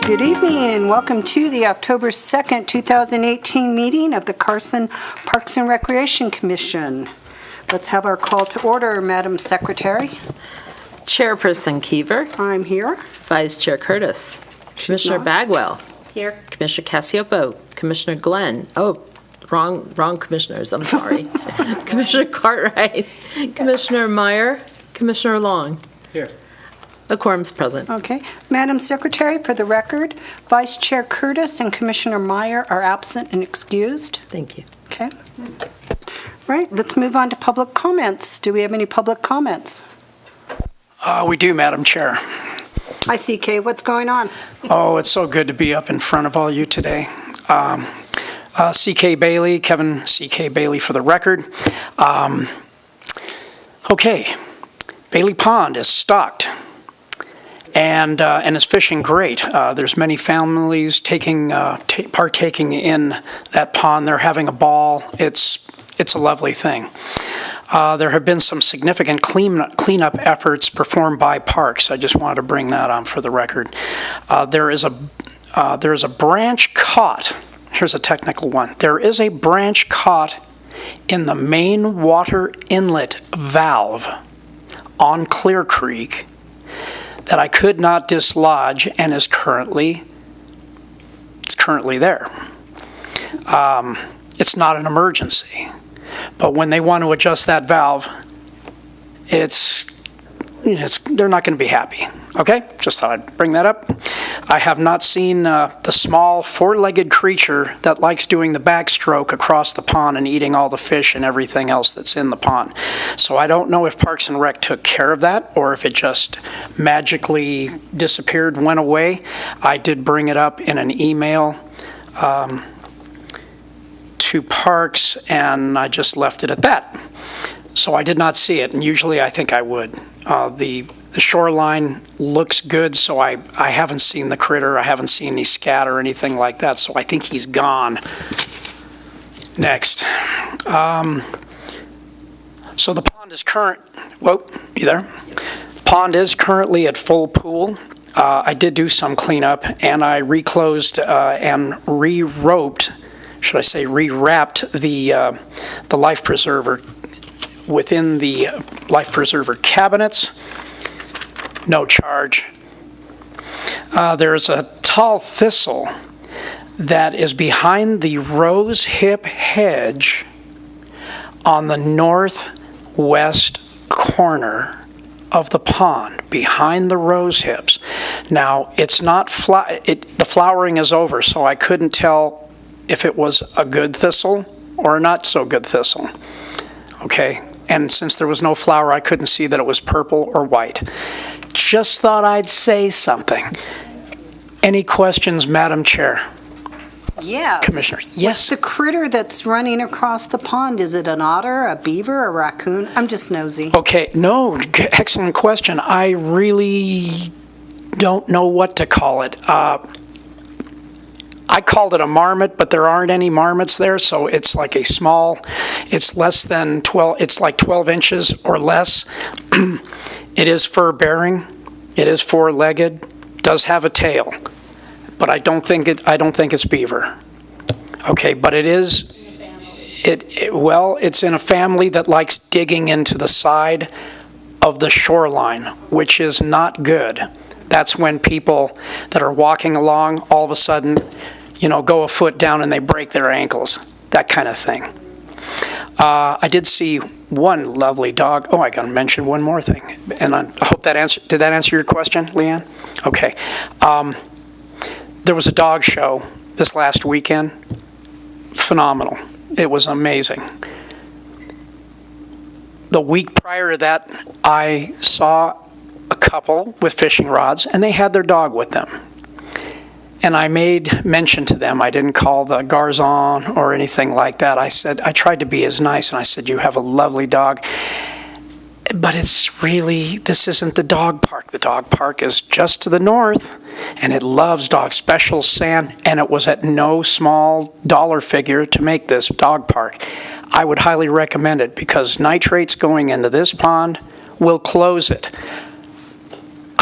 Good evening and welcome to the October 2nd, 2018 meeting of the Carson Parks and Recreation Commission. Let's have our call to order, Madam Secretary. Chairperson Kiever. I'm here. Vice Chair Curtis. Commissioner Bagwell. Here. Commissioner Cassiopo. Commissioner Glenn. Oh, wrong commissioners, I'm sorry. Commissioner Cartwright. Commissioner Meyer. Commissioner Long. Here. The quorum's present. Okay. Madam Secretary, for the record, Vice Chair Curtis and Commissioner Meyer are absent and excused. Thank you. Okay. Right, let's move on to public comments. Do we have any public comments? We do, Madam Chair. Hi, CK. What's going on? Oh, it's so good to be up in front of all you today. C.K. Bailey, Kevin C.K. Bailey for the record. Okay, Bailey Pond is stocked and is fishing great. There's many families partaking in that pond. They're having a ball. It's a lovely thing. There have been some significant cleanup efforts performed by parks. I just wanted to bring that on for the record. There is a branch caught. Here's a technical one. There is a branch caught in the main water inlet valve on Clear Creek that I could not dislodge and is currently there. It's not an emergency, but when they want to adjust that valve, they're not going to be happy. Okay, just thought I'd bring that up. I have not seen the small four-legged creature that likes doing the backstroke across the pond and eating all the fish and everything else that's in the pond. So I don't know if Parks and Rec took care of that or if it just magically disappeared, went away. I did bring it up in an email to Parks, and I just left it at that. So I did not see it, and usually I think I would. The shoreline looks good, so I haven't seen the critter. I haven't seen any scat or anything like that, so I think he's gone. Next. So the pond is whoa, you there? Pond is currently at full pool. I did do some cleanup, and I reclosed and re-roped, should I say rewrapped the life preserver within the life preserver cabinets. No charge. There's a tall thistle that is behind the rose hip hedge on the northwest corner of the pond, behind the rose hips. Now, it's not the flowering is over, so I couldn't tell if it was a good thistle or a not so good thistle. Okay, and since there was no flower, I couldn't see that it was purple or white. Just thought I'd say something. Any questions, Madam Chair? Yes. Commissioners? Yes. What's the critter that's running across the pond? Is it an otter, a beaver, a raccoon? I'm just nosy. Okay, no, excellent question. I really don't know what to call it. I called it a marmot, but there aren't any marmots there, so it's like it's less than 12, it's like 12 inches or less. It is fur-bearing, it is four-legged, does have a tail, but I don't think it's beaver. Okay, but it's in a family that likes digging into the side of the shoreline, which is not good. That's when people that are walking along all of a sudden, go a foot down and they break their ankles, that kind of thing. I did see one lovely dog. Oh, I got to mention one more thing, and I hope did that answer your question, Leanne? Okay. There was a dog show this last weekend. Phenomenal. It was amazing. The week prior to that, I saw a couple with fishing rods, and they had their dog with them. And I made mention to them. I didn't call the Garzon or anything like that. I tried to be as nice, and I said, you have a lovely dog. But this isn't the dog park. The dog park is just to the north, and it loves dogs, special sand, and it was at no small dollar figure to make this dog park. I would highly recommend it because nitrates going into this pond will close it.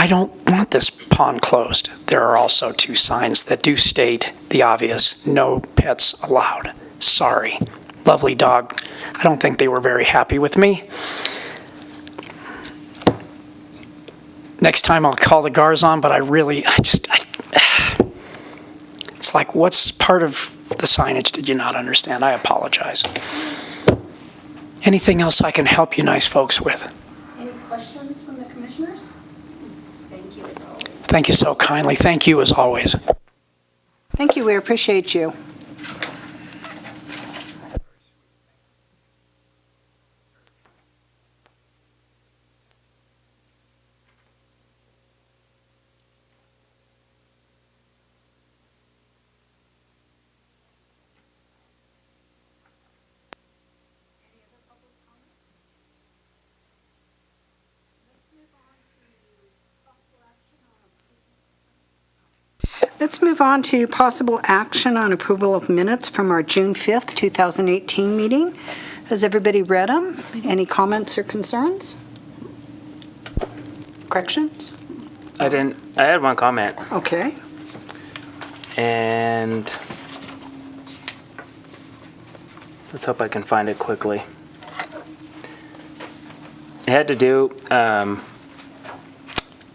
I don't want this pond closed. There are also 2 signs that do state the obvious, no pets allowed. Sorry. Lovely dog. I don't think they were very happy with me. Next time I'll call the Garzon, but it's like, what's part of the signage did you not understand? I apologize. Anything else I can help you nice folks with? Any questions from the commissioners? Thank you as always. Thank you so kindly. Thank you as always. Thank you, we appreciate you. Let's move on to possible action on approval of minutes from our June 5th, 2018 meeting. Has everybody read them? Any comments or concerns? Corrections? I had one comment, Okay. and let's hope I can find it quickly. It had to do,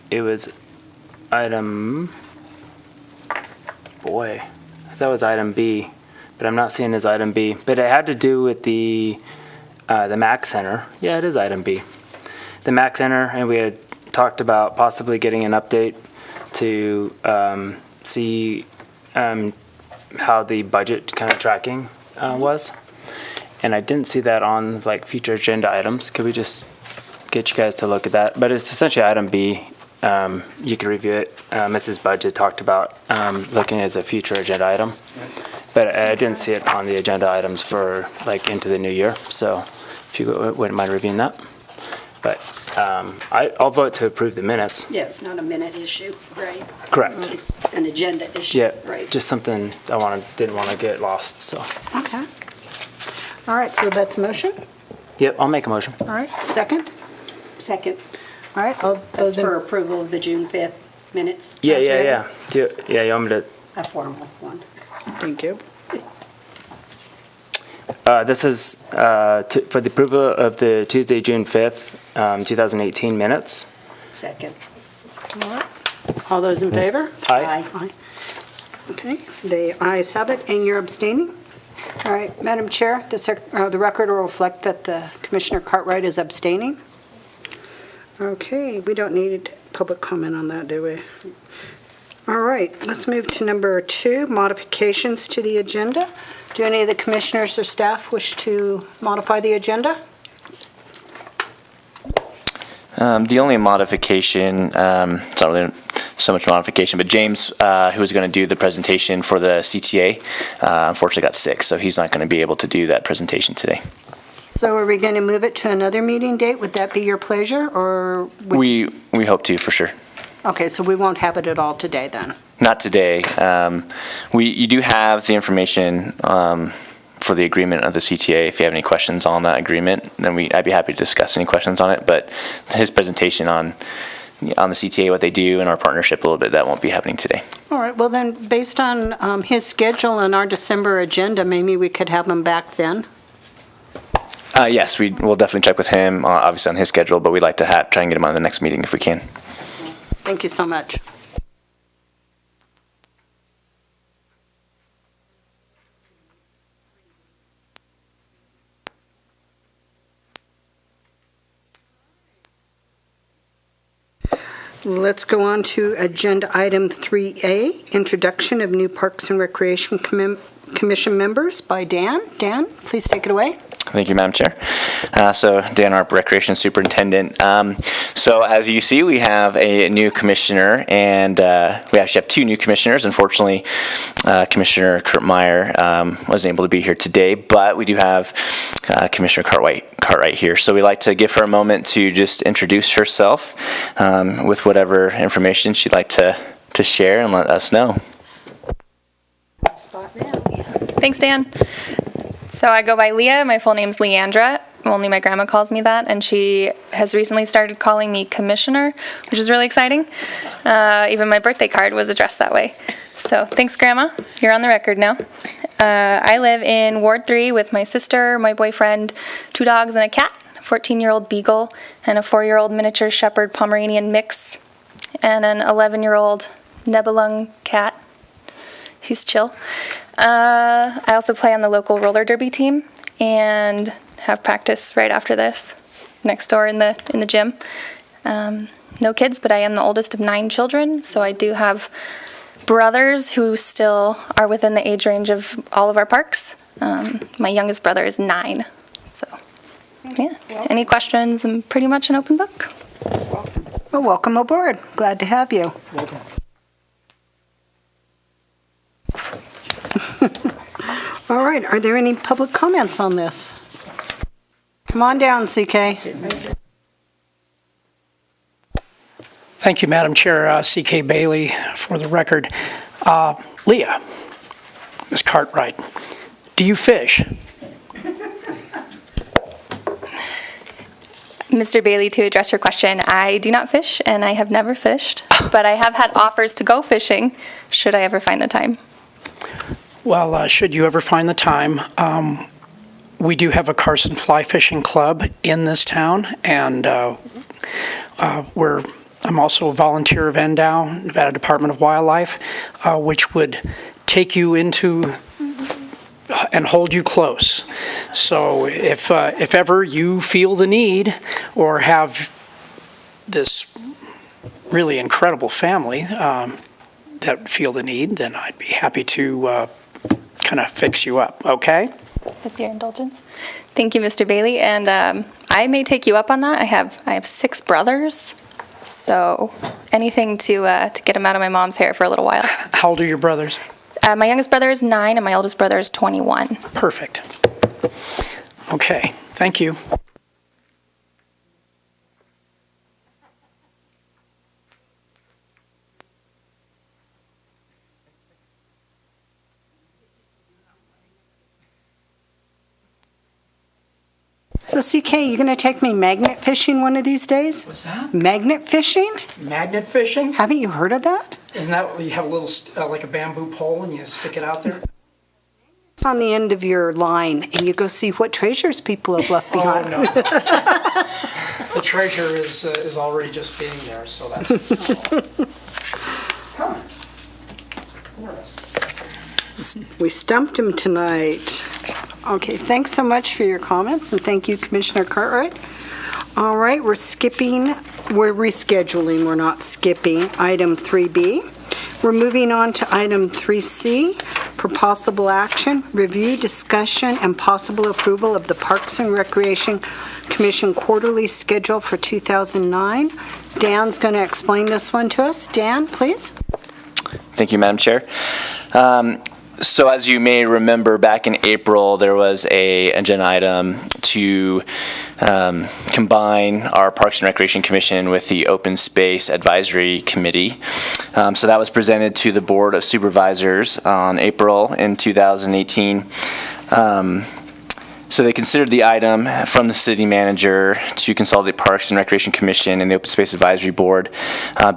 it was item, that was item B, but I'm not seeing his item B. But it had to do with the Mac Center. Yeah, it is item B. The Mac Center, and we had talked about possibly getting an update to see how the budget kind of tracking was. And I didn't see that on like future agenda items. Could we just get you guys to look at that? But it's essentially item B. You can review it. Mrs. Budget talked about looking as a future agenda item, but I didn't see it on the agenda items for like into the new year. So if you wouldn't mind reviewing that. But I'll vote to approve the minutes. Yeah, it's not a minute issue, right? Correct. It's an agenda issue, Yeah, right? just something didn't want to get lost. So Okay. All right, so that's motion. yep, I'll make a motion. All right, second. Second, All right, all that's those in, for approval of the June 5th minutes, Yeah, As yeah, read. yeah. You want me to? a formal one. thank you. This is for the approval of the Tuesday, June 5th, 2018 minutes. Second. All right. All those in favor? Aye. Aye. Okay, the ayes have it, and you're abstaining? All right, Madam Chair, the record will reflect that the Commissioner Cartwright is abstaining. Okay, we don't need public comment on that, do we? All right, let's move to number 2, modifications to the agenda. Do any of the commissioners or staff wish to modify the agenda? The only modification, it's not really so much modification, but James, who was going to do the presentation for the CTA, unfortunately got sick, so he's not going to be able to do that presentation today. So are we going to move it to another meeting date? Would that be your pleasure, or? would you- We hope to, for sure. Okay, so we won't have it at all today, then? Not today. You do have the information for the agreement of the CTA. If you have any questions on that agreement, then I'd be happy to discuss any questions on it. But his presentation on the CTA, what they do, and our partnership a little bit, that won't be happening today. All right, well then, based on his schedule and our December agenda, maybe we could have him back then? Yes, we'll definitely check with him, obviously on his schedule, but we'd like to try and get him on the next meeting if we can. Thank you so much. Let's go on to agenda item 3A, introduction of new Parks and Recreation Commission members by Dan. Dan, please take it away. Thank you, Madam Chair. So Dan Arp, Recreation Superintendent. So as you see, we have a new commissioner, and we actually have 2 new commissioners. Unfortunately, Commissioner Kurt Meyer wasn't able to be here today, but we do have Commissioner Cartwright here. So we'd like to give her a moment to just introduce herself with whatever information she'd like to share and let us know. Spot now. Thanks, Dan. So I go by Leah. My full name's Leandra. only my grandma calls me that, and she has recently started calling me Commissioner, which is really exciting. Even my birthday card was addressed that way. So thanks, Grandma. You're on the record now. I live in Ward 3 with my sister, my boyfriend, 2 dogs and a cat, a 14-year-old beagle, and a 4-year-old miniature shepherd Pomeranian mix, and an 11-year-old Nebelung cat. He's chill. I also play on the local roller derby team and have practice right after this next door in the gym. No kids, but I am the oldest of 9 children, so I do have brothers who still are within the age range of all of our parks. My youngest brother is 9. So, yeah. Any questions? I'm pretty much an open book. Well, welcome aboard. Glad to have you. Welcome. All right, are there any public comments on this? Come on down, CK. Thank you, Madam Chair. C.K. Bailey, for the record. Leah, Ms. Cartwright, do you fish? Mr. Bailey, to address your question, I do not fish, and I have never fished, but I have had offers to go fishing should I ever find the time. Well, should you ever find the time, we do have a Carson Fly Fishing Club in this town, and I'm also a volunteer of NDOW, Nevada Department of Wildlife, which would take you into and hold you close. So if ever you feel the need or have this really incredible family that feel the need, then I'd be happy to kind of fix you up, okay? With your indulgence. Thank you, Mr. Bailey, and I may take you up on that. I have 6 brothers, so anything to get them out of my mom's hair for a little while. How old are your brothers? My youngest brother is 9, and my oldest brother is 21. Perfect. Okay, thank you. So CK, you going to take me magnet fishing one of these days? What's that? Magnet fishing? Magnet fishing? Haven't you heard of that? Isn't that where you have a little, like a bamboo pole and you stick it out there? It's on the end of your line, and you go see what treasures people have left behind. Oh, no. The treasure is already just being there, so that's... Huh. Interesting. We stumped him tonight. Okay, thanks so much for your comments, and thank you, Commissioner Cartwright. All right, we're rescheduling, we're not skipping, item 3B. We're moving on to item 3C, for possible action, review, discussion, and possible approval of the Parks and Recreation Commission quarterly schedule for 2009. Dan's going to explain this one to us. Dan, please. Thank you, Madam Chair. So as you may remember, back in April, there was an agenda item to combine our Parks and Recreation Commission with the Open Space Advisory Committee. So that was presented to the Board of Supervisors on April in 2018. So they considered the item from the city manager to consolidate Parks and Recreation Commission and the Open Space Advisory Board.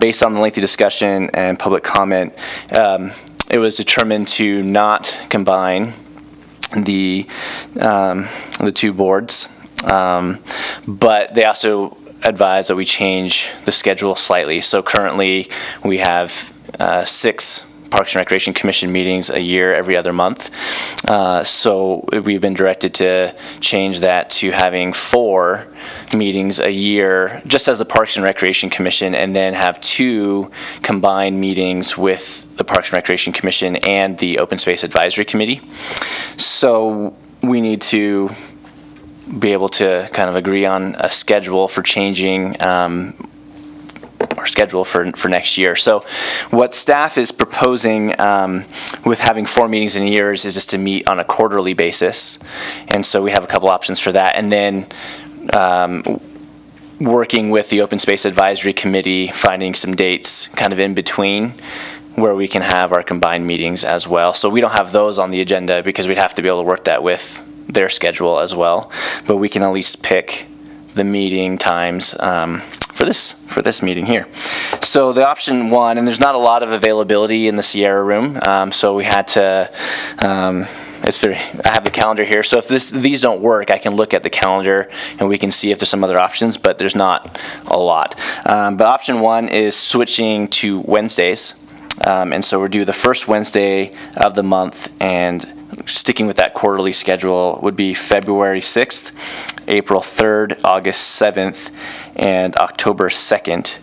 Based on the lengthy discussion and public comment, it was determined to not combine the 2 boards, but they also advised that we change the schedule slightly. So currently we have 6 Parks and Recreation Commission meetings a year every other month. So we've been directed to change that to having 4 meetings a year just as the Parks and Recreation Commission, and then have 2 combined meetings with the Parks and Recreation Commission and the Open Space Advisory Committee. So we need to be able to kind of agree on a schedule for changing our schedule for next year. So what staff is proposing with having 4 meetings in a year is just to meet on a quarterly basis. And so we have a couple options for that. And then working with the Open Space Advisory Committee, finding some dates kind of in between where we can have our combined meetings as well. So we don't have those on the agenda because we'd have to be able to work that with their schedule as well, but we can at least pick the meeting times for this meeting here. So the option one, and there's not a lot of availability in the Sierra room, so we had to. I have the calendar here, so if these don't work, I can look at the calendar and we can see if there's some other options, but there's not a lot. But option one is switching to Wednesdays, and so we'll do the first Wednesday of the month, and sticking with that quarterly schedule would be February 6th, April 3rd, August 7th, and October 2nd.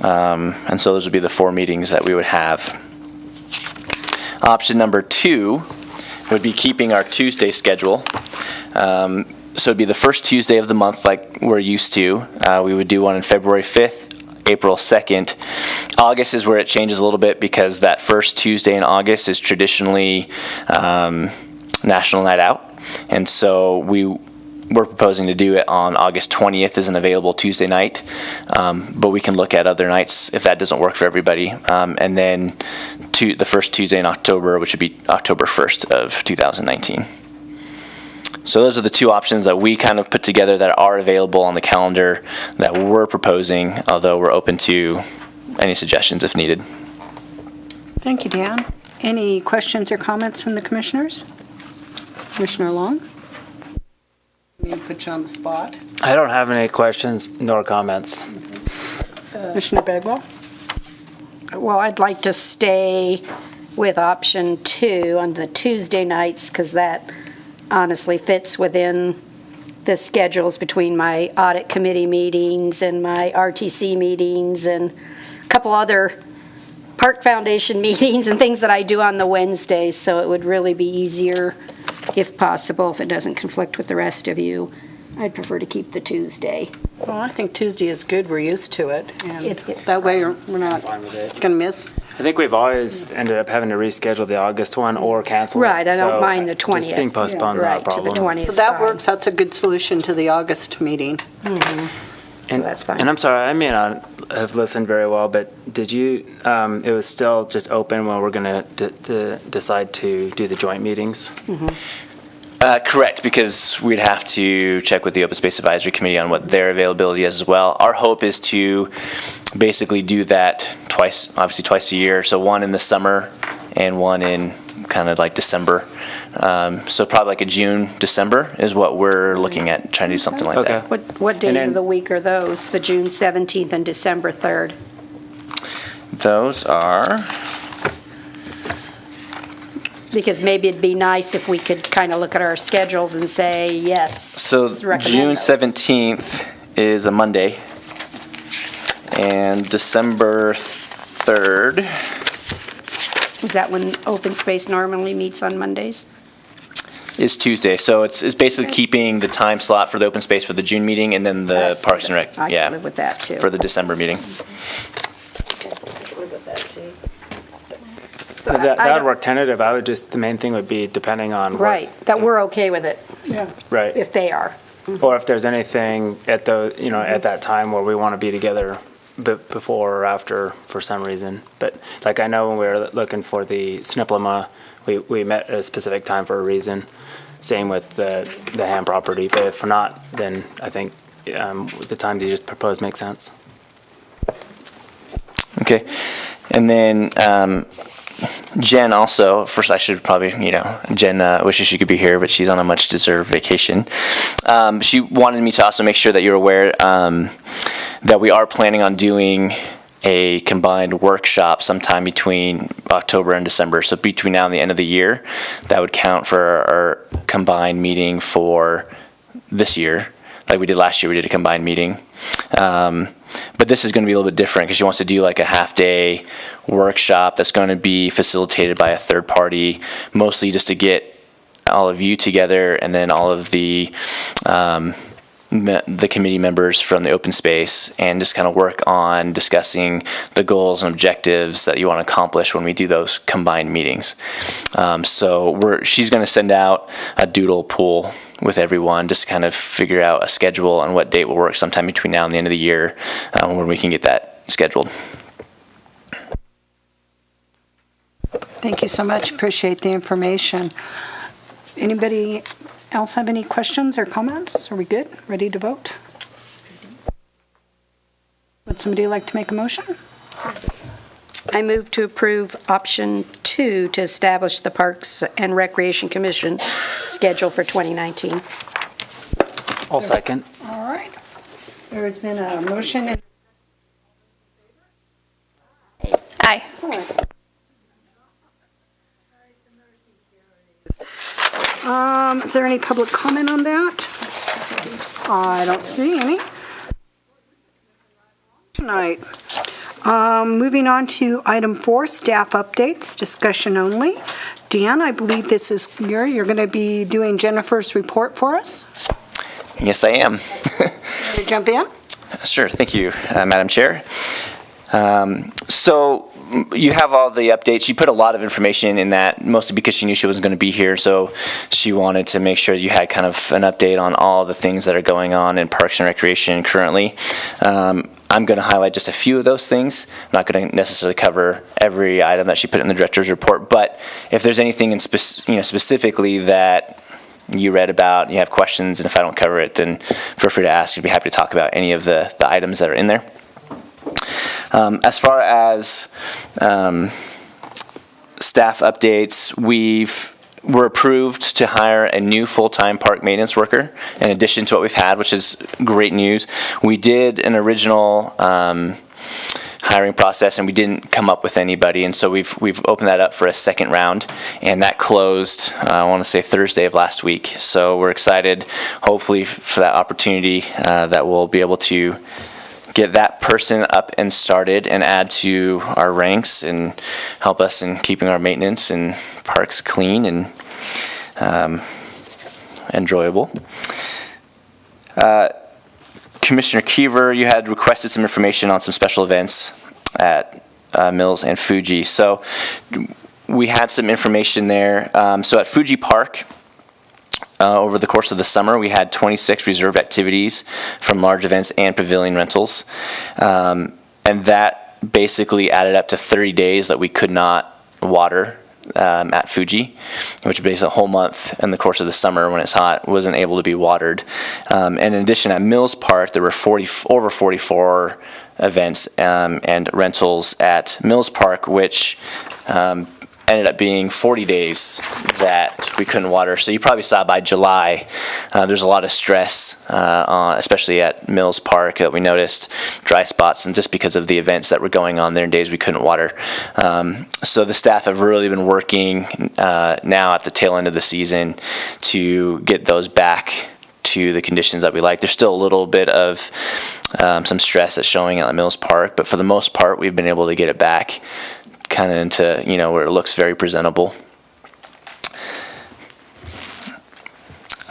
And so those would be the 4 meetings that we would have. Option number 2 would be keeping our Tuesday schedule. So it'd be the first Tuesday of the month like we're used to. We would do one on February 5th, April 2nd. August is where it changes a little bit because that first Tuesday in August is traditionally National Night Out. And so we're proposing to do it on August 20th as an available Tuesday night, but we can look at other nights if that doesn't work for everybody. And then the first Tuesday in October, which would be October 1st of 2019. So those are the 2 options that we kind of put together that are available on the calendar that we're proposing, although we're open to any suggestions if needed. Thank you, Dan. Any questions or comments from the commissioners? Commissioner Long? I'm going to put you on the spot. I don't have any questions nor comments. Commissioner Bagwell? Well, I'd like to stay with option 2 on the Tuesday nights, because that honestly fits within the schedules between my audit committee meetings and my RTC meetings and a couple other Park Foundation meetings and things that I do on the Wednesdays, so it would really be easier, if possible, if it doesn't conflict with the rest of you. I'd prefer to keep the Tuesday. Well, I think Tuesday is good. We're used to it. And It's- that way we're not Fine with it. going to miss. I think we've always ended up having to reschedule the August one or cancel it. Right, I don't So mind the 20th. Just being postponed is not a Right, to the problem. 20th. So that fine. works. That's a good solution to the August meeting. And, that's fine. And I'm sorry, I may not have listened very well, but did you, it was still just open when we're going to decide to do the joint meetings? Correct, because we'd have to check with the Open Space Advisory Committee on what their availability is as well. Our hope is to basically do that obviously twice a year. So one in the summer and one in kind of like December. So probably like a June, December is what we're looking at, trying to do something like Okay. that. What days then- of the week are those? The June 17th and December 3rd? Those are, Because maybe it'd be nice if we could kind of look at our schedules and say, yes, so recommend June those. 17th is a Monday, and December 3rd Is that when open space normally meets on Mondays? is Tuesday. So it's basically keeping the time slot for the open space for the June meeting and then the That's Parks and Rec, I yeah, can live with that, too. for the December meeting. Live with that, too. So that would work tentative. I would just, the main thing would be depending on what. Right, that we're okay with it, Right. if they are. Or if there's anything at at that time where we want to be together before or after for some reason. But like I know when we were looking for the Sniplama, we met at a specific time for a reason. Same with the Ham property, but if not, then I think the times you just proposed makes sense. Okay, and then Jen also, first I should probably, Jen wishes she could be here, but she's on a much deserved vacation. She wanted me to also make sure that you're aware that we are planning on doing a combined workshop sometime between October and December. So between now and the end of the year, that would count for our combined meeting for this year. Like we did last year, we did a combined meeting. But this is going to be a little bit different because she wants to do like a half-day workshop that's going to be facilitated by a third party, mostly just to get all of you together and then all of the committee members from the open space and just kind of work on discussing the goals and objectives that you want to accomplish when we do those combined meetings. So she's going to send out a doodle pool with everyone, just kind of figure out a schedule on what date will work sometime between now and the end of the year when we can get that scheduled. Thank you so much. Appreciate the information. Anybody else have any questions or comments? Are we good? Ready to vote? Would somebody like to make a motion? I move to approve option 2 to establish the Parks and Recreation Commission schedule for 2019. I'll second. All right. There has been a motion and Aye. excellent. Is there any public comment on that? I don't see any. Tonight. Moving on to item 4, staff updates, discussion only. Dan, I believe this is you're going to be doing Jennifer's report for us. Yes, I am. Ready to jump in? Sure, thank you, Madam Chair. So you have all the updates. She put a lot of information in that, mostly because she knew she wasn't going to be here, so she wanted to make sure you had kind of an update on all the things that are going on in Parks and Recreation currently. I'm going to highlight just a few of those things. I'm not going to necessarily cover every item that she put in the director's report, but if there's anything in specifically that you read about, you have questions, and if I don't cover it, then feel free to ask. I'd be happy to talk about any of the items that are in there. As far as staff updates, we're approved to hire a new full-time park maintenance worker in addition to what we've had, which is great news. We did an original hiring process and we didn't come up with anybody, and so we've opened that up for a second round, and that closed I want to say Thursday of last week. So we're excited, hopefully, for that opportunity that we'll be able to get that person up and started and add to our ranks and help us in keeping our maintenance and parks clean and enjoyable. Commissioner Kiever, you had requested some information on some special events at Mills and Fuji. So we had some information there. So at Fuji Park, over the course of the summer, we had 26 reserved activities from large events and pavilion rentals. And that basically added up to 30 days that we could not water at Fuji, which basically a whole month in the course of the summer when it's hot wasn't able to be watered. And in addition, at Mills Park, there were over 44 events and rentals at Mills Park, which ended up being 40 days that we couldn't water. So you probably saw by July, there's a lot of stress, especially at Mills Park, that we noticed dry spots, and just because of the events that were going on there in days we couldn't water. So the staff have really been working now at the tail end of the season to get those back to the conditions that we like. There's still a little bit of some stress that's showing at Mills Park, but for the most part, we've been able to get it back kind of into, where it looks very presentable.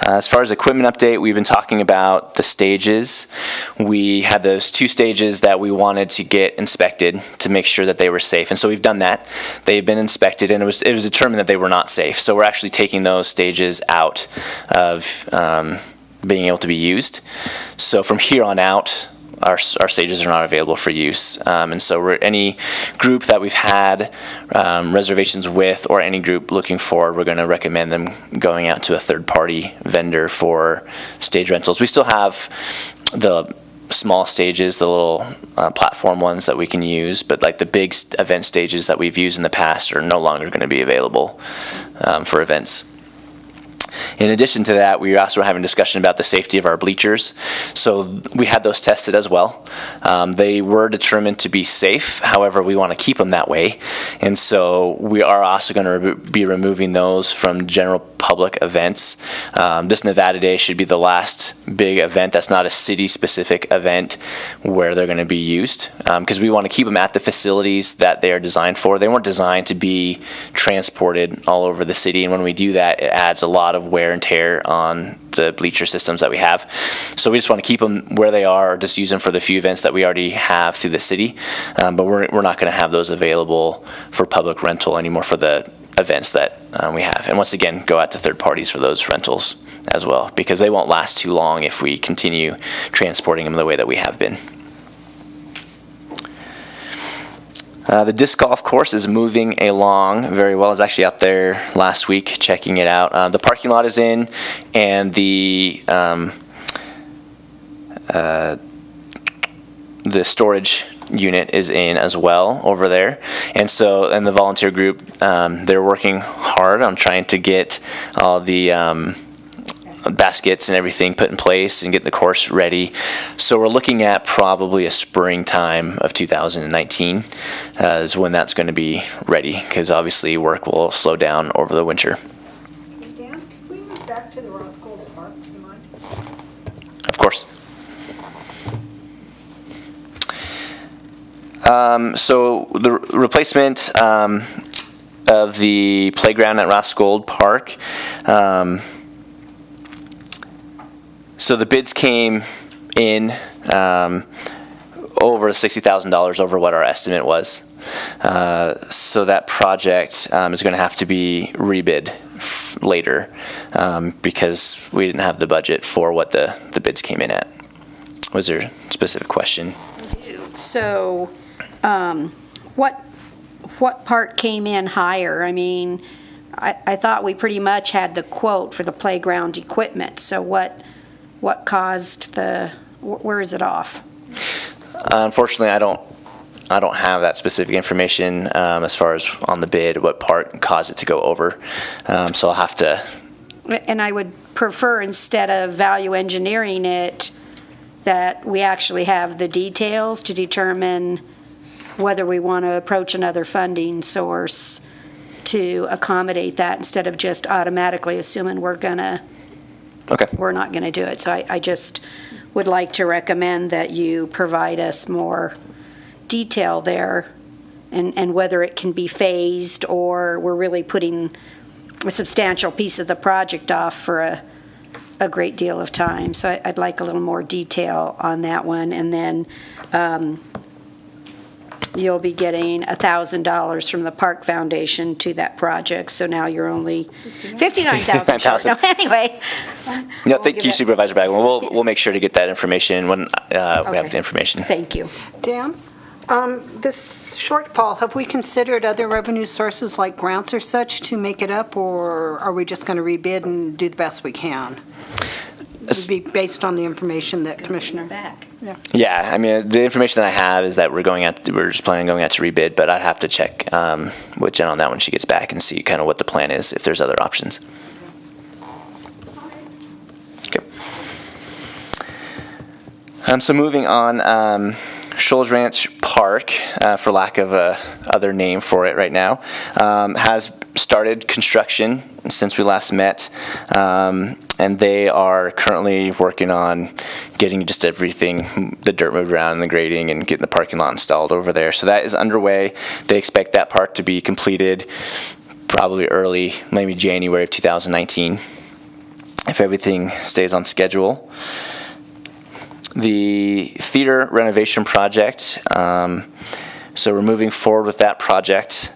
As far as equipment update, we've been talking about the stages. We had those 2 stages that we wanted to get inspected to make sure that they were safe, and so we've done that. They've been inspected, and it was determined that they were not safe. So we're actually taking those stages out of being able to be used. So from here on out, our stages are not available for use. And so any group that we've had reservations with, or any group looking forward, we're going to recommend them going out to a third-party vendor for stage rentals. We still have the small stages, the little platform ones that we can use, but like the big event stages that we've used in the past are no longer going to be available for events. In addition to that, we also were having a discussion about the safety of our bleachers. So we had those tested as well. They were determined to be safe. However, we want to keep them that way. And so we are also going to be removing those from general public events. This Nevada Day should be the last big event that's not a city-specific event where they're going to be used, because we want to keep them at the facilities that they are designed for. They weren't designed to be transported all over the city, and when we do that, it adds a lot of wear and tear on the bleacher systems that we have. So we just want to keep them where they are, or just use them for the few events that we already have through the city. But we're not going to have those available for public rental anymore for the events that we have. And once again, go out to third parties for those rentals as well, because they won't last too long if we continue transporting them the way that we have been. The disc golf course is moving along very well. I was actually out there last week checking it out. The parking lot is in, and the storage unit is in as well over there. And the volunteer group, they're working hard on trying to get all the baskets and everything put in place and get the course ready. So we're looking at probably a springtime of 2019 is when that's going to be ready, because obviously work will slow down over the winter. Dan, can we move back to the Ross Gold Park, do you mind? Of course. So the replacement of the playground at Ross Gold Park. So the bids came in over $60,000 over what our estimate was. So that project is going to have to be rebid later because we didn't have the budget for what the bids came in at. Was there a specific question? So, what part came in higher? I mean, I thought we pretty much had the quote for the playground equipment, so what caused where is it off? Unfortunately, I don't have that specific information as far as on the bid, what part caused it to go over. So I'll have to. And I would prefer, instead of value engineering it, that we actually have the details to determine whether we want to approach another funding source to accommodate that, instead of just automatically assuming we're not going to do it. So I just would like to recommend that you provide us more detail there, and whether it can be phased or we're really putting a substantial piece of the project off for a great deal of time. So I'd like a little more detail on that one. And then you'll be getting $1,000 from the Park Foundation to that project. So now you're only $59,000 short. No, anyway. No, thank you, Supervisor Bagwell. We'll make sure to get that information when we have the information. Thank you. Dan, this shortfall, have we considered other revenue sources like grants or such to make it up, or are we just going to rebid and do the best we can? It would be based on the information that Commissioner. Yeah, I mean, the information that I have is that we're just planning on going out to rebid, but I'd have to check with Jen on that when she gets back and see kind of what the plan is, if there's other options. Okay. So moving on, Shoals Ranch Park, for lack of a other name for it right now, has started construction since we last met, and they are currently working on getting just everything, the dirt moved around and the grading, and getting the parking lot installed over there. So that is underway. They expect that part to be completed probably early, maybe January of 2019, if everything stays on schedule. The theater renovation project, so we're moving forward with that project.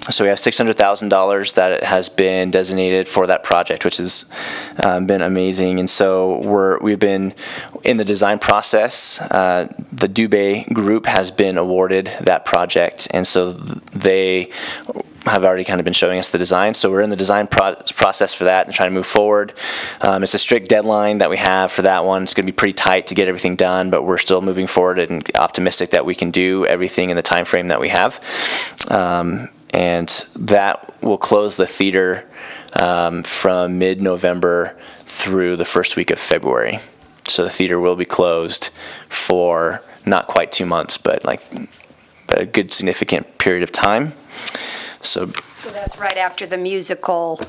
So we have $600,000 that has been designated for that project, which has been amazing. And so we've been in the design process. The Dubé Group has been awarded that project, and so they have already kind of been showing us the design. So we're in the design process for that and trying to move forward. It's a strict deadline that we have for that one. It's going to be pretty tight to get everything done, but we're still moving forward and optimistic that we can do everything in the time frame that we have. And that will close the theater from mid-November through the first week of February. So the theater will be closed for not quite 2 months, but like a good significant period of time. So that's right after the musical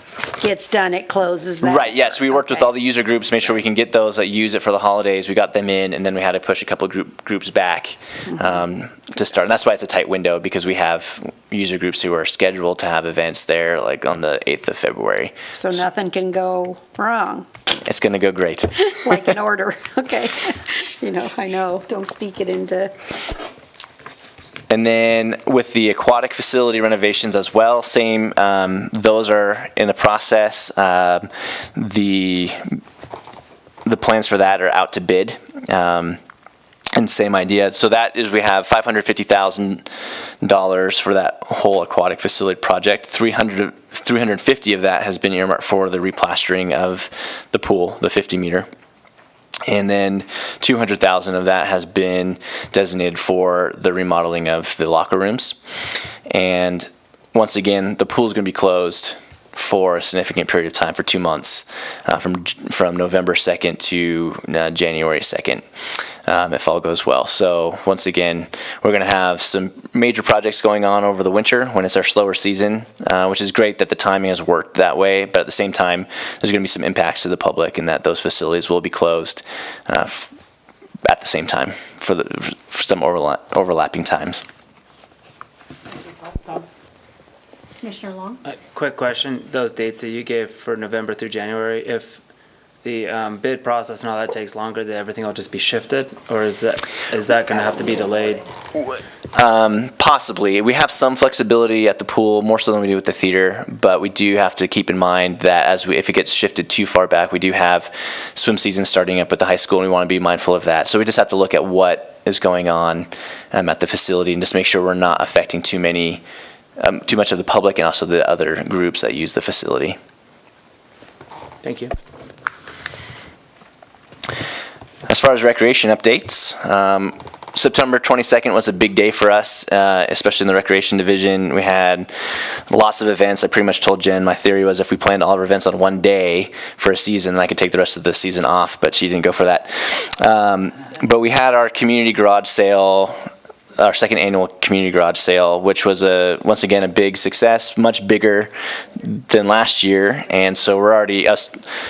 gets done, it closes that. Right, yes. We worked with all the user groups, made sure we can get those that use it for the holidays. We got them in, and then we had to push a couple of groups back to start. And that's why it's a tight window, because we have user groups who are scheduled to have events there, like on the 8th of February. So nothing can go wrong. It's going to go great. Like an order. Okay. I know. Don't speak it into. And then with the aquatic facility renovations as well, same, those are in the process. The plans for that are out to bid. And And same idea. So that is, we have $550,000 for that whole aquatic facility project. 350 of that has been earmarked for the replastering of the pool, the 50 meter. And then 200,000 of that has been designated for the remodeling of the locker rooms. And once again, the pool is going to be closed for a significant period of time, for 2 months, from November 2nd to January 2nd, if all goes well. So once again, we're going to have some major projects going on over the winter when it's our slower season, which is great that the timing has worked that way. But at the same time, there's going to be some impacts to the public, and that those facilities will be closed at the same time for some overlapping times. Commissioner Long? Quick question, those dates that you gave for November through January, if the bid process and all that takes longer, then everything will just be shifted? Or is that going to have to be delayed? Possibly. We have some flexibility at the pool, more so than we do with the theater, but we do have to keep in mind that if it gets shifted too far back, we do have swim season starting up at the high school, and we want to be mindful of that. So we just have to look at what is going on at the facility and just make sure we're not affecting too much of the public and also the other groups that use the facility. Thank you. As far as recreation updates, September 22nd was a big day for us, especially in the recreation division. We had lots of events. I pretty much told Jen my theory was if we planned all our events on one day for a season, I could take the rest of the season off, but she didn't go for that. But we had our community garage sale, our second annual community garage sale, which was once again a big success, much bigger than last year. And so we're already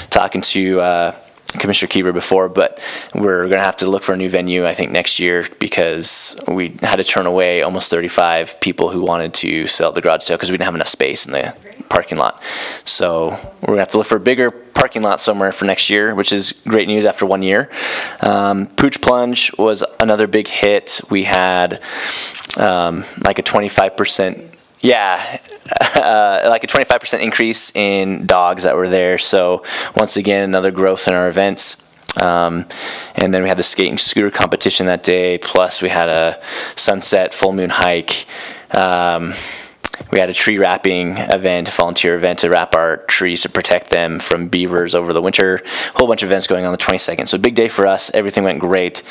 talking to Commissioner Kiever before, but we're going to have to look for a new venue, I think, next year, because we had to turn away almost 35 people who wanted to sell the garage sale because we didn't have enough space in the parking lot. So we're going to have to look for a bigger parking lot somewhere for next year, which is great news after 1 year. Pooch Plunge was another big hit. We had like a 25%, like a 25% increase in dogs that were there. So once again, another growth in our events. And then we had the skate and scooter competition that day. Plus we had a sunset full moon hike. We had a tree wrapping event, volunteer event to wrap our trees to protect them from beavers over the winter. A whole bunch of events going on the 22nd. So big day for us. Everything went great.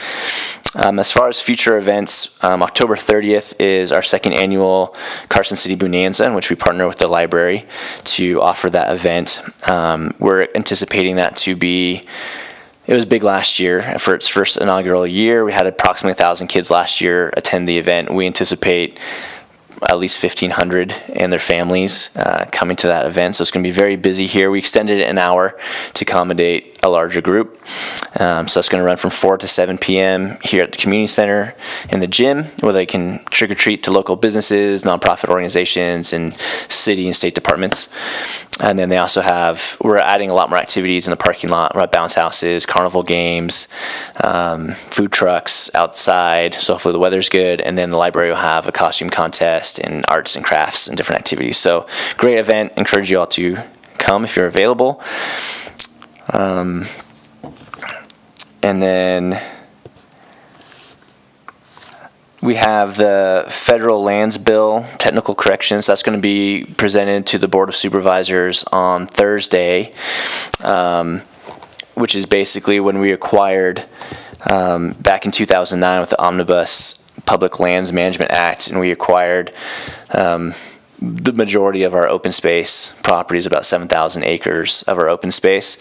As far as future events, October 30th is our second annual Carson City Bonanza, in which we partner with the library to offer that event. We're anticipating that to be, it was big last year. For its first inaugural year, we had approximately 1,000 kids last year attend the event. We anticipate at least 1,500 and their families coming to that event. So it's going to be very busy here. We extended it an hour to accommodate a larger group. So it's going to run from 4 to 7 p.m. here at the community center in the gym, where they can trick-or-treat to local businesses, nonprofit organizations, and city and state departments. And then they also we're adding a lot more activities in the parking lot. We're at bounce houses, carnival games, food trucks outside. So hopefully the weather's good. And then the library will have a costume contest and arts and crafts and different activities. So great event. Encourage you all to come if you're available. And then we have the federal lands bill technical corrections. That's going to be presented to the Board of Supervisors on Thursday, which is basically when we acquired back in 2009 with the Omnibus Public Lands Management Act, and we acquired the majority of our open space properties, about 7,000 acres of our open space.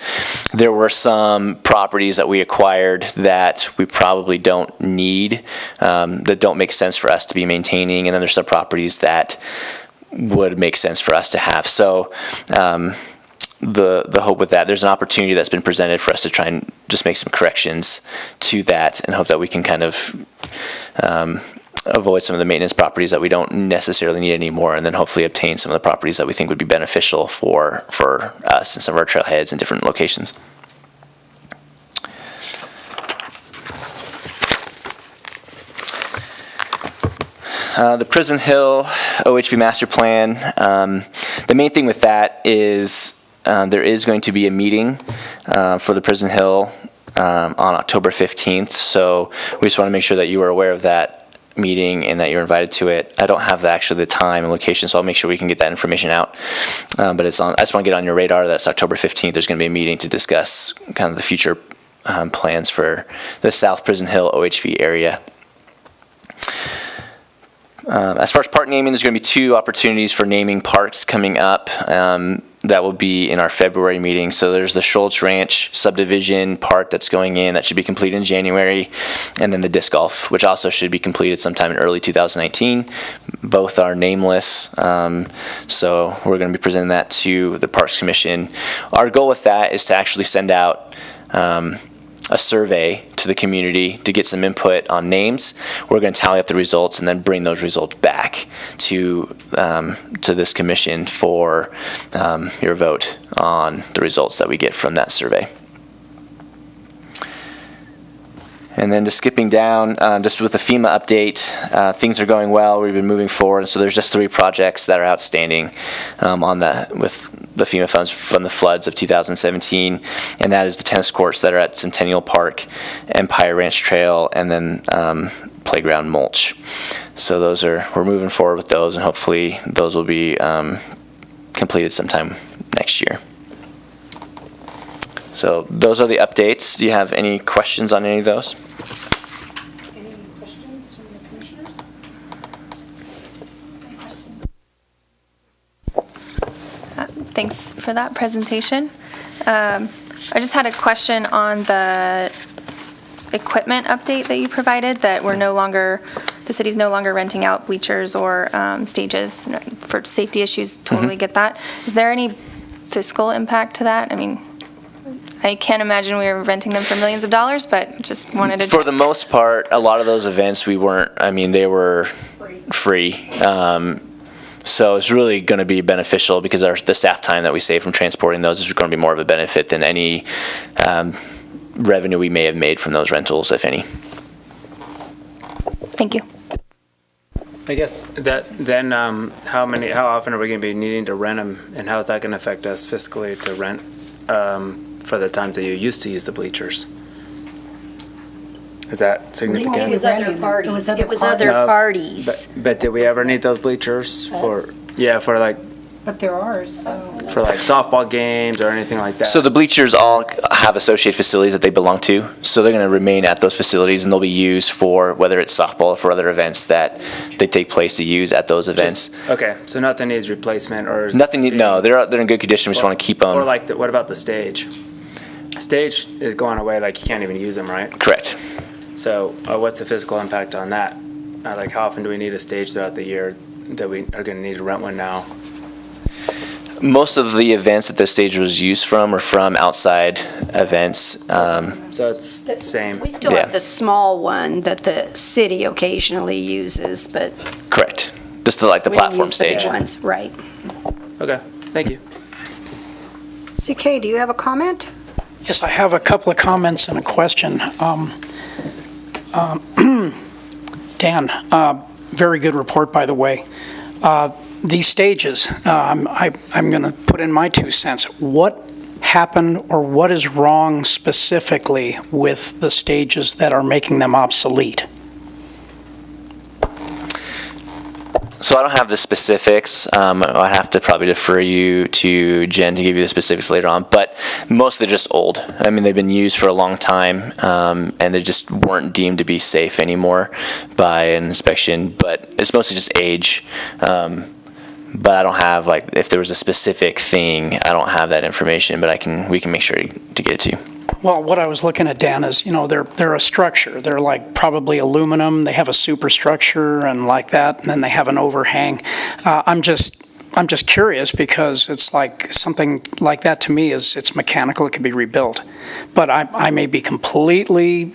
There were some properties that we acquired that we probably don't need, that don't make sense for us to be maintaining, and then there's some properties that would make sense for us to have. So the hope with that, there's an opportunity that's been presented for us to try and just make some corrections to that, and hope that we can kind of avoid some of the maintenance properties that we don't necessarily need anymore, and then hopefully obtain some of the properties that we think would be beneficial for us and some of our trailheads in different locations. The Prison Hill OHV Master Plan, the main thing with that is there is going to be a meeting for the Prison Hill on October 15th. So we just want to make sure that you are aware of that meeting and that you're invited to it. I don't have actually the time and location, so I'll make sure we can get that information out. But it's on. I just want to get on your radar that it's October 15th. There's going to be a meeting to discuss kind of the future plans for the South Prison Hill OHV area. As far as park naming, there's going to be 2 opportunities for naming parks coming up. That will be in our February meeting. So there's the Schultz Ranch subdivision park that's going in. That should be completed in January. And then the disc golf, which also should be completed sometime in early 2019. Both are nameless. So we're going to be presenting that to the Parks Commission. Our goal with that is to actually send out a survey to the community to get some input on names. We're going to tally up the results and then bring those results back to this commission for your vote on the results that we get from that survey. And then just skipping down, just with the FEMA update, things are going well. We've been moving forward. So there's just 3 projects that are outstanding with the FEMA funds from the floods of 2017, and that is the tennis courts that are at Centennial Park, Empire Ranch Trail, and then playground mulch. So we're moving forward with those, and hopefully those will be completed sometime next year. So those are the updates. Do you have any questions on any of those? Any questions from the commissioners? Thanks for that presentation. I just had a question on the equipment update that you provided, that the city's no longer renting out bleachers or stages for safety issues. Totally get that. Is there any fiscal impact to that? I mean, I can't imagine we were renting them for millions of dollars, but just wanted to. For the most part, a lot of those events they were free. So it's really going to be beneficial because the staff time that we save from transporting those is going to be more of a benefit than any revenue we may have made from those rentals, if any. Thank you. I guess how often are we going to be needing to rent them, and how is that going to affect us fiscally to rent for the times that you used to use the bleachers? Is that significant? It was other parties. It was other parties. But did we ever need those bleachers for like But they're ours, so. for like softball games or anything like that? So the bleachers all have associated facilities that they belong to, so they're going to remain at those facilities, and they'll be used for whether it's softball or for other events that they take place to use at those events. Okay, so nothing needs replacement or No, they're in good condition. We just want to keep them. Or like what about the stage? Stage is going away, like you can't even use them, right? Correct. So what's the physical impact on that? Like how often do we need a stage throughout the year that we are going to need to rent one now? Most of the events that this stage was used from are from outside events. So it's the same. We still have the small one that the city occasionally uses, but Correct. Just the we don't platform use the big stage. ones. Right. Okay, thank you. CK, do you have a comment? Yes, I have a couple of comments and a question. Dan, very good report, by the way. These stages, I'm going to put in my 2 cents. What happened or what is wrong specifically with the stages that are making them obsolete? So I don't have the specifics. I have to probably defer you to Jen to give you the specifics later on. But mostly just old. I mean, they've been used for a long time, and they just weren't deemed to be safe anymore by an inspection. But it's mostly just age. But I don't have if there was a specific thing, I don't have that information. But we can make sure to get it to you. Well, what I was looking at, Dan, is, they're a structure. They're probably aluminum. They have a superstructure and like that, and then they have an overhang. I'm just curious because it's like something like that to me it's mechanical. It can be rebuilt. But I may be completely,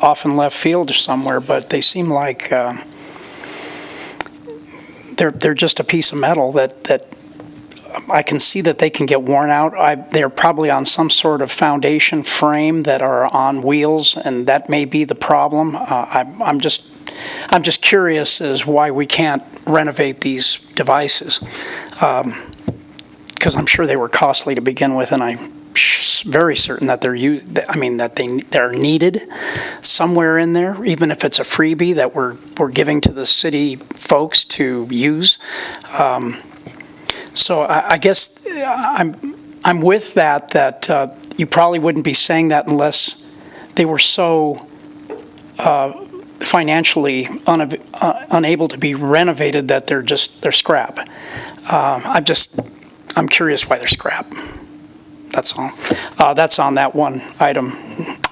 off in left field somewhere, but they seem like they're just a piece of metal that I can see that they can get worn out. They're probably on some sort of foundation frame that are on wheels, and that may be the problem. I'm just curious as why we can't renovate these devices, because I'm sure they were costly to begin with, and very certain that they're needed somewhere in there, even if it's a freebie that we're giving to the city folks to use. So I guess I'm with that you probably wouldn't be saying that unless they were so financially unable to be renovated that they're scrap. I'm curious why they're scrap. That's all. That's on that one item.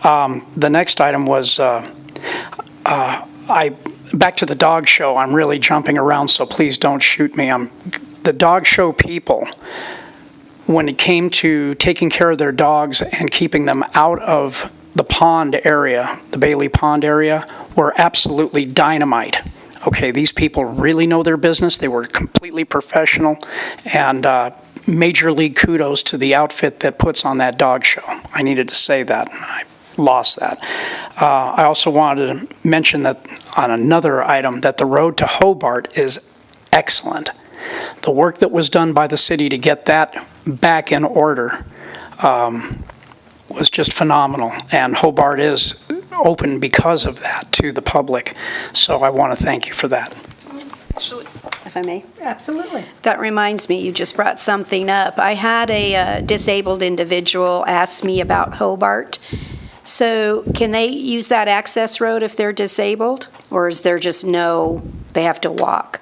The next item was back to the dog show. I'm really jumping around, so please don't shoot me. The dog show people, when it came to taking care of their dogs and keeping them out of the pond area, the Bailey Pond area, were absolutely dynamite. Okay, these people really know their business. They were completely professional, and major league kudos to the outfit that puts on that dog show. I needed to say that. I lost that. I also wanted to mention that on another item that the road to Hobart is excellent. The work that was done by the city to get that back in order was just phenomenal, and Hobart is open because of that to the public. So I want to thank you for that. If I may. Absolutely. That reminds me, you just brought something up. I had a disabled individual ask me about Hobart. So can they use that access road if they're disabled? Or is there just they have to walk?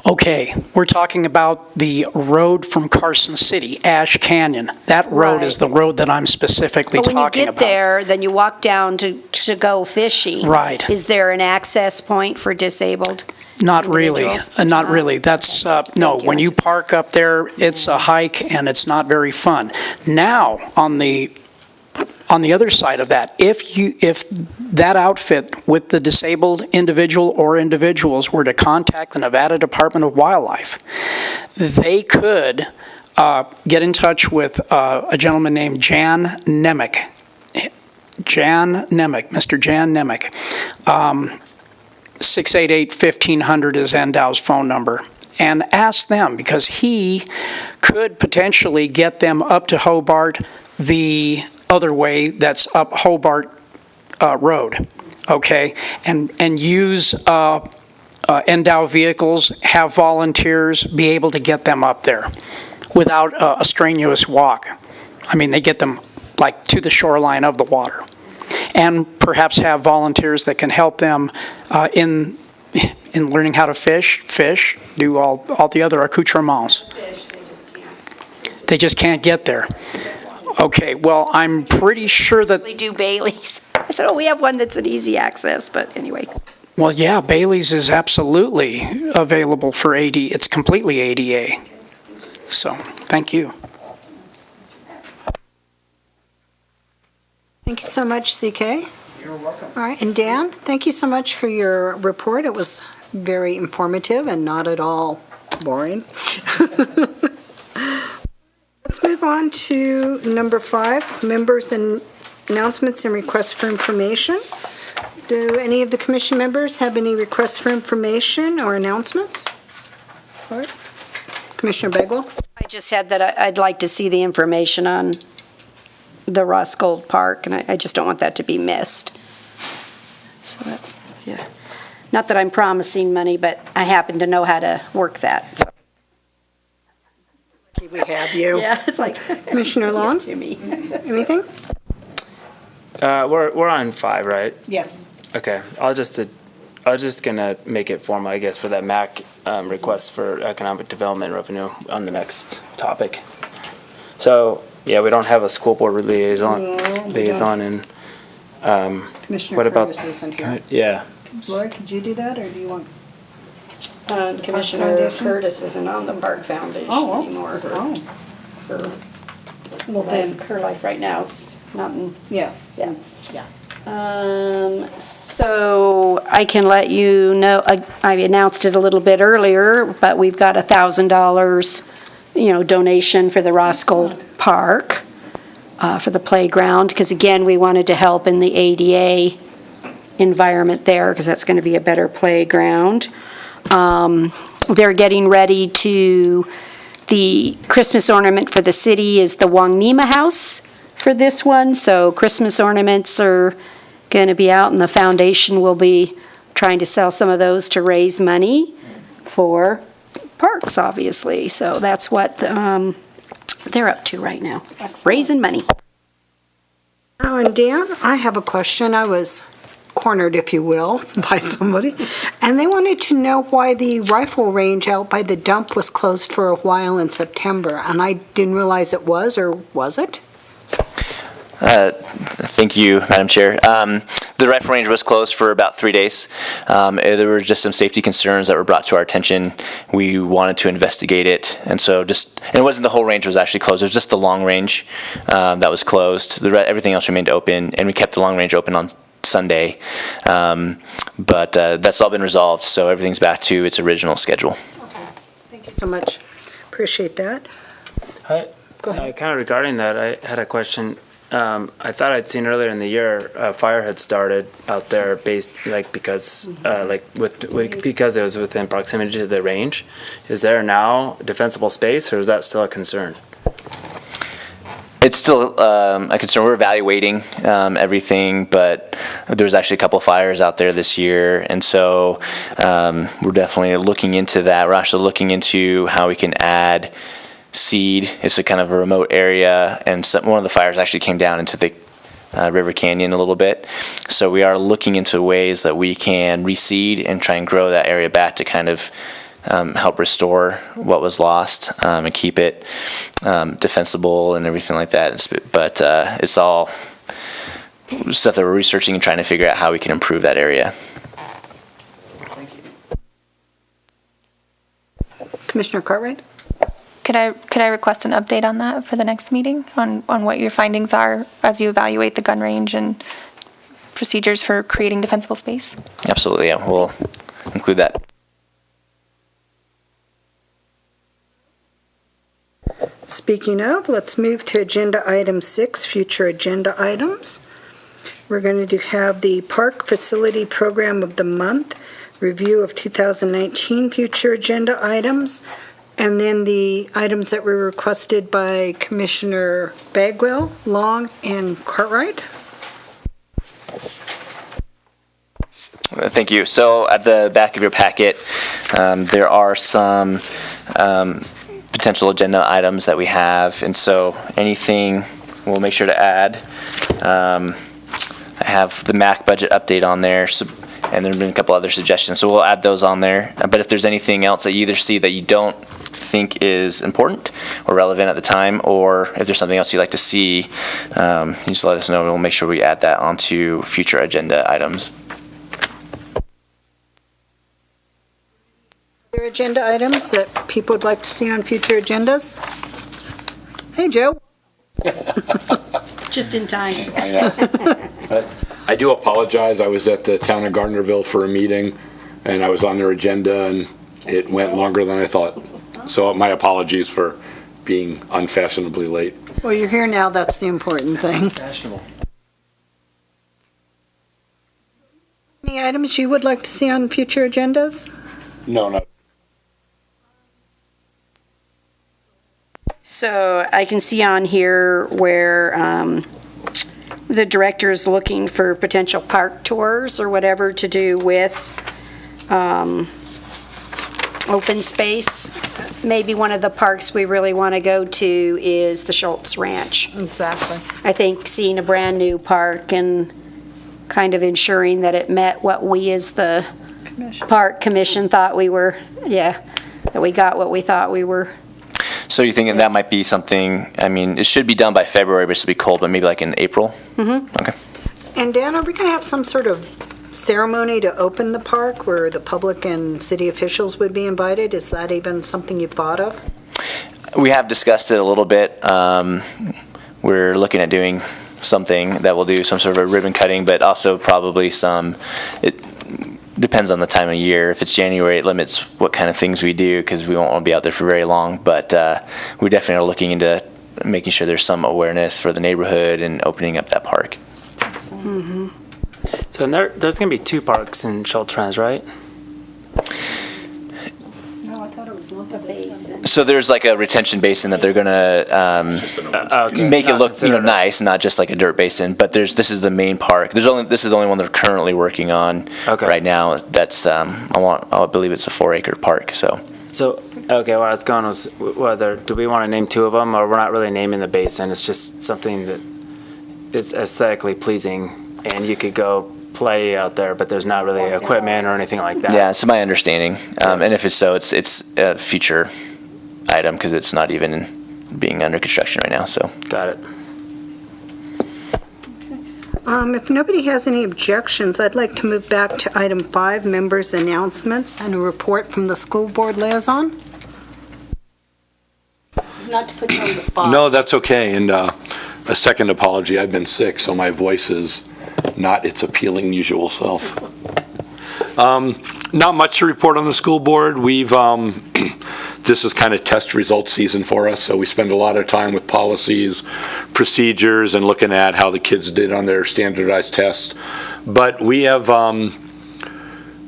Okay, we're talking about the road from Carson City, Ash Canyon. That road is the road that I'm specifically But talking about. when you get there, then you walk down to go fishing. Right. Is there an access point for disabled? Not really, individuals? not really. That's, no, Thank you. when you park up there, it's a hike and it's not very fun. Now, on the other side of that, if that outfit with the disabled individual or individuals were to contact the Nevada Department of Wildlife, they could get in touch with a gentleman named Jan Nemec. Mr. Jan Nemec. 688-1500 is NDOW's phone number. And ask them, because he could potentially get them up to Hobart the other way, that's up Hobart Road, okay? And use NDOW vehicles, have volunteers, be able to get them up there without a strenuous walk. I mean, they get them like to the shoreline of the water. And perhaps have volunteers that can help them in learning how to fish, do all the other accoutrements. They just can't get there. Okay, well, I'm pretty sure that... They do Bailey's. I said, we have one that's an easy access, but anyway. Well, yeah, Bailey's is absolutely available for AD. It's completely ADA. So, thank you. Thank you so much, CK. You're welcome. All right, and Dan, thank you so much for your report. It was very informative and not at all boring. Let's move on to number 5, members and announcements and requests for information. Do any of the commission members have any requests for information or announcements? All right. Commissioner Bagwell? I just had that I'd like to see the information on the Ross Gold Park, and I just don't want that to be missed. So that's, yeah. Not that I'm promising money, but I happen to know how to work that. So. We have you. Yeah, it's like Commissioner Long? to me. Anything? We're on 5, right? Yes. Okay, I was just gonna make it formal, I guess, for that MAC request for economic development revenue on the next topic. So, yeah, we don't have a school board liaison, and Commissioner what about? Curtis isn't here. Yeah. Laura, could you do that, or do you want? Commissioner Foundation? Curtis isn't on the Park Foundation anymore. Well, then, Her life right now is not in. yes. Yeah. So I can let you know, I announced it a little bit earlier, but we've got $1,000, donation for the Ross Gold Park, for the playground, because again, we wanted to help in the ADA environment there, because that's going to be a better playground. They're getting ready to The Christmas ornament for the city is the Wangnema House for this one, so Christmas ornaments are going to be out, and the foundation will be trying to sell some of those to raise money for parks, obviously. So that's what they're up to right now, raising money. Oh, and Dan, I have a question. I was cornered, if you will, by somebody, and they wanted to know why the rifle range out by the dump was closed for a while in September, and I didn't realize it was, or was it? Thank you, Madam Chair. The rifle range was closed for about 3 days. There were just some safety concerns that were brought to our attention. We wanted to investigate it, and so and it wasn't the whole range was actually closed. It was just the long range that was closed. Everything else remained open, and we kept the long range open on Sunday. But that's all been resolved, so everything's back to its original schedule. Okay, thank you so much. Appreciate that. Go ahead. Kind of regarding that, I had a question. I thought I'd seen earlier in the year a fire had started out there because it was within proximity to the range. Is there now defensible space, or is that still a concern? It's still a concern. We're evaluating everything, but there's actually a couple fires out there this year, and so we're definitely looking into that. We're actually looking into how we can add seed. It's a kind of a remote area, and one of the fires actually came down into the River Canyon a little bit. So we are looking into ways that we can reseed and try and grow that area back to kind of help restore what was lost and keep it defensible and everything like that. But it's all stuff that we're researching and trying to figure out how we can improve that area. Commissioner Cartwright? Could I request an update on that for the next meeting, on what your findings are as you evaluate the gun range and procedures for creating defensible space? Absolutely, yeah. We'll include that. Speaking of, let's move to agenda item 6, future agenda items. We're going to have the Park Facility Program of the Month, review of 2019 future agenda items, and then the items that were requested by Commissioner Bagwell, Long, and Cartwright. Thank you. So at the back of your packet, there are some potential agenda items that we have, and so anything we'll make sure to add. I have the MAC budget update on there, and there have been a couple other suggestions, so we'll add those on there. But if there's anything else that you either see that you don't think is important or relevant at the time, or if there's something else you'd like to see, you just let us know, and we'll make sure we add that onto future agenda items. Other agenda items that people would like to see on future agendas? Hey, Joe. Just in time. I know. I do apologize. I was at the town of Gardnerville for a meeting, and I was on their agenda, and it went longer than I thought. So my apologies for being unfashionably late. Well, you're here now, that's the important thing. Fashionable. Any items you would like to see on future agendas? No. So I can see on here where the director is looking for potential park tours or whatever to do with open space. Maybe one of the parks we really want to go to is the Schultz Ranch. Exactly. I think seeing a brand-new park and kind of ensuring that it met what we as the park commission thought we were, that we got what we thought we were. So you think that might be something, I mean, it should be done by February, but it's to be cold, but maybe like in April? Mm-hmm. Okay. And Dan, are we going to have some sort of ceremony to open the park where the public and city officials would be invited? Is that even something you've thought of? We have discussed it a little bit. We're looking at doing something that will do some sort of a ribbon cutting, but also probably it depends on the time of year. If it's January, it limits what kind of things we do because we won't want to be out there for very long. But we definitely are looking into making sure there's some awareness for the neighborhood and opening up that park. Mm-hmm. So there's going to be 2 parks in Schultz, right? No, I thought it was So there's like a retention basin that they're gonna make it look, nice, not just like a dirt basin. But this is the main park. This is the only one they're currently working on right now. That's I believe it's a 4-acre park. So okay, where I was going was whether do we want to name 2 of them, or we're not really naming the basin. It's just something that is aesthetically pleasing, and you could go play out there, but there's not really equipment or anything like that. yeah, it's my understanding. And if it's so, it's a future item because it's not even being under construction right now. So Got it. If nobody has any objections, I'd like to move back to item 5, members' announcements and a report from the school board liaison. Not to put you on the spot. No, that's okay, and a second apology, I've been sick, so my voice is not its appealing usual self. Not much to report on the school board. We've, this is kind of test result season for us, so we spend a lot of time with policies, procedures, and looking at how the kids did on their standardized tests. But we have,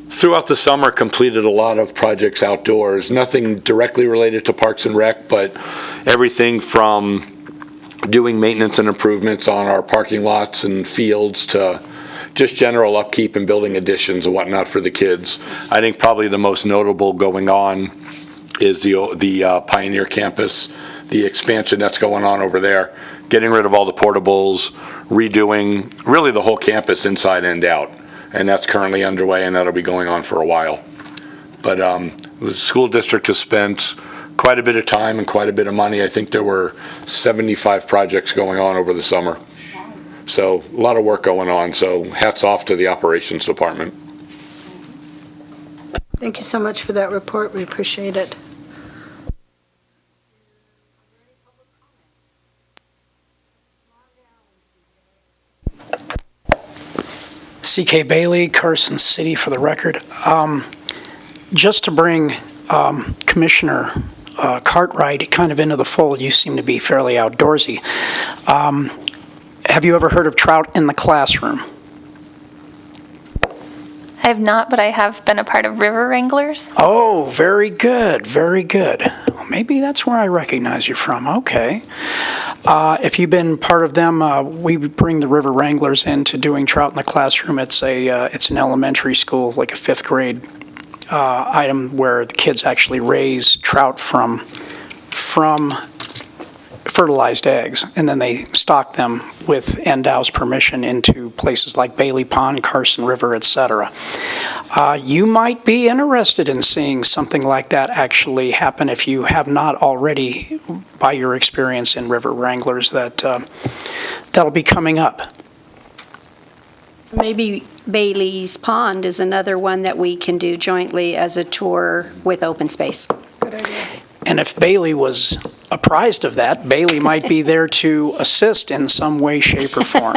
throughout the summer, completed a lot of projects outdoors, nothing directly related to Parks and Rec, but everything from doing maintenance and improvements on our parking lots and fields to just general upkeep and building additions and whatnot for the kids. I think probably the most notable going on is the Pioneer Campus, the expansion that's going on over there, getting rid of all the portables, redoing really the whole campus inside and out. And that's currently underway, and that'll be going on for a while. But the school district has spent quite a bit of time and quite a bit of money. I think there were 75 projects going on over the summer. So a lot of work going on. So hats off to the operations department. Thank you so much for that report. We appreciate it. C.K. Bailey, Carson City, for the record. Just to bring Commissioner Cartwright kind of into the fold, you seem to be fairly outdoorsy. Have you ever heard of trout in the classroom? I have not, but I have been a part of River Wranglers. Oh, very good, very good. Well, maybe that's where I recognize you from. Okay. If you've been part of them, we bring the River Wranglers into doing trout in the classroom. It's an elementary school, like a 5th grade item where the kids actually raise trout from fertilized eggs, and then they stock them with NDOW's permission into places like Bailey Pond, Carson River, etc. You might be interested in seeing something like that actually happen if you have not already, by your experience in River Wranglers, that'll be coming up. Maybe Bailey's Pond is another one that we can do jointly as a tour with open space. Good idea. And if Bailey was apprised of that, Bailey might be there to assist in some way, shape, or form.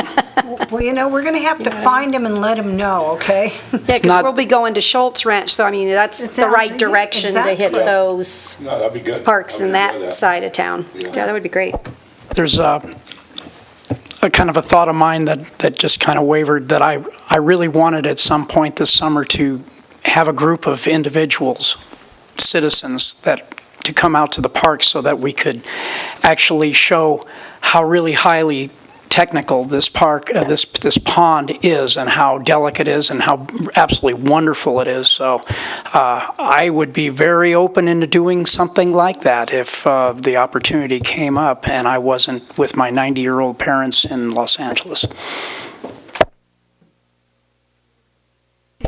Well, we're going to have to find him and let him know, okay? Yeah, because not- we'll be going to Schultz Ranch, so I mean, that's the right direction to hit Exactly. those No, that'd be good. parks in that side of town. Yeah, that would be great. There's a kind of a thought of mine that just kind of wavered, that I really wanted at some point this summer to have a group of individuals, citizens, to come out to the park so that we could actually show how really highly technical this park, this pond is, and how delicate it is, and how absolutely wonderful it is. So I would be very open into doing something like that if the opportunity came up and I wasn't with my 90-year-old parents in Los Angeles.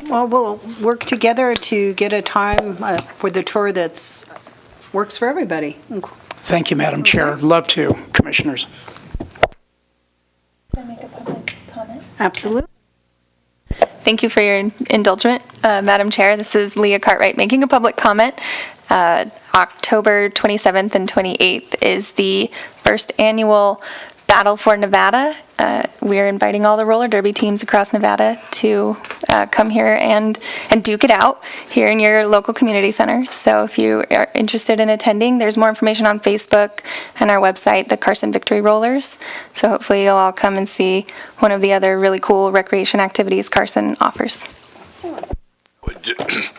Well, we'll work together to get a time for the tour that's works for everybody. Thank you, Madam Chair. Love to, Commissioners. Can I make a public comment? Absolutely. Thank you for your indulgence, Madam Chair. This is Leah Cartwright making a public comment. October 27th and 28th is the first annual Battle for Nevada. We're inviting all the roller derby teams across Nevada to come here and duke it out here in your local community center. So if you are interested in attending, there's more information on Facebook and our website, the Carson Victory Rollers. So hopefully you'll all come and see one of the other really cool recreation activities Carson offers. Excellent. Would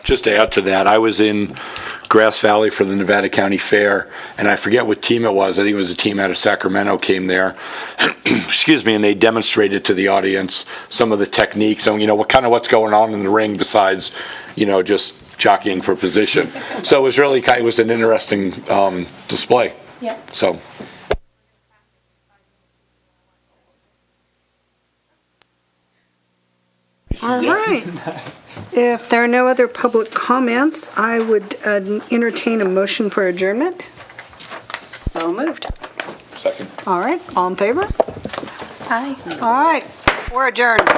Just to add to that, I was in Grass Valley for the Nevada County Fair, and I forget what team it was. I think it was a team out of Sacramento came there, excuse me, and they demonstrated to the audience some of the techniques and, what's going on in the ring besides, just jockeying for position. So it was really it was an interesting display. Yeah. So. All right. If there are no other public comments, I would entertain a motion for adjournment. So moved. Second. All right, all in favor? Hi. All right, we're adjourned.